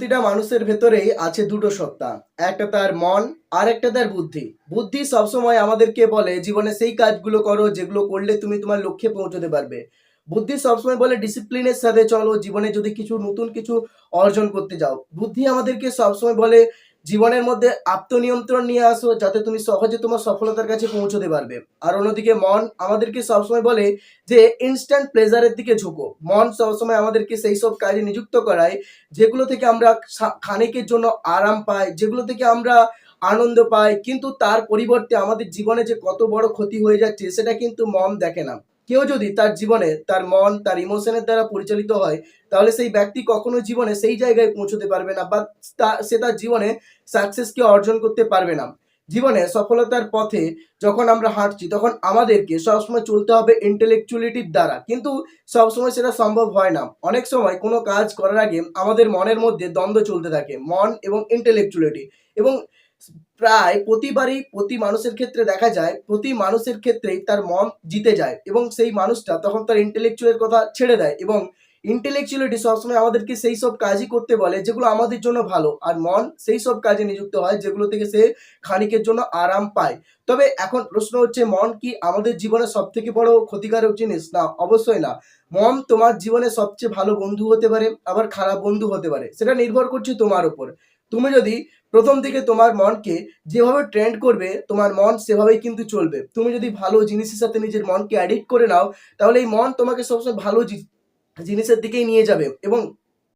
প্রতিটা মানুষের ভেতরেই আছে দুটো সত্তা, একটা তার মন আর একটা তার বুদ্ধি। বুদ্ধি সবসময় আমাদেরকে বলে জীবনে সেই কাজগুলো করো যেগুলো করলে তুমি তোমার লক্ষ্যে পৌঁছতে পারবে। বুদ্ধি সবসময় বলে ডিসিপ্লিনের সাথে চলো জীবনে যদি কিছু নতুন কিছু অর্জন করতে যাও। বুদ্ধি আমাদেরকে সবসময় বলে জীবনের মধ্যে আত্মনিয়ন্ত্রণ নিয়ে আসো যাতে তুমি সহজে তোমার সফলতার কাছে পৌঁছতে পারবে। আর অন্যদিকে মন আমাদেরকে সবসময় বলে যে ইনস্ট্যান্ট প্লেজারের দিকে ঝুঁকো। মন সবসময় আমাদেরকে সেই সব কাজে নিযুক্ত করায় যেগুলো থেকে আমরা ক্ষণিকের জন্য আরাম পাই, যেগুলো থেকে আমরা আনন্দ পাই, কিন্তু তার পরিবর্তে আমাদের জীবনে যে কত বড় ক্ষতি হয়ে যাচ্ছে সেটা কিন্তু মন দেখে না। কেউ যদি তার জীবনে তার মন তার ইমোশনের দ্বারা পরিচালিত হয় তাহলে সেই ব্যক্তি কখনো জীবনে সেই জায়গায় পৌঁছতে পারবে না বা সে তার জীবনে সাকসেসকে অর্জন করতে পারবে না। জীবনে সফলতার পথে যখন আমরা হাঁটছি তখন আমাদেরকে সবসময় চলতে হবে ইন্টেলেকচুয়ালিটির দ্বারা, কিন্তু সবসময় সেটা সম্ভব হয় না। অনেক সময় কোনো কাজ করার আগে আমাদের মনের মধ্যে দ্বন্দ্ব চলতে থাকে, মন এবং ইন্টেলেকচুয়ালিটি। এবং প্রায় প্রতিবারই প্রতি মানুষের ক্ষেত্রে দেখা যায় প্রতি মানুষের ক্ষেত্রেই তার মন জিতে যায় এবং সেই মানুষটা তখন তার ইন্টেলেকচুয়ালের কথা ছেড়ে দেয় এবং ইন্টেলেকচুয়ালিটি সবসময় আমাদেরকে সেই সব কাজই করতে বলে যেগুলো আমাদের জন্য ভালো, আর মন সেই সব কাজে নিযুক্ত হয় যেগুলো থেকে সে ক্ষণিকের জন্য আরাম পায়। তবে এখন প্রশ্ন হচ্ছে, মন কি আমাদের জীবনে সব থেকে বড় ক্ষতিকারক জিনিস? না, অবশ্যই না। মন তোমার জীবনে সবচেয়ে ভালো বন্ধু হতে পারে, আবার খারাপ বন্ধু হতে পারে, সেটা নির্ভর করছে তোমার উপর। তুমি যদি প্রথম দিকে তোমার মনকে যেভাবে ট্রেন্ড করবে তোমার মন সেভাবেই কিন্তু চলবে। তুমি যদি ভালো জিনিসের সাথে নিজের মনকে অ্যাডিক্ট করে নাও তাহলে এই মন তোমাকে সবসময় ভালো জিনিসের দিকেই নিয়ে যাবে এবং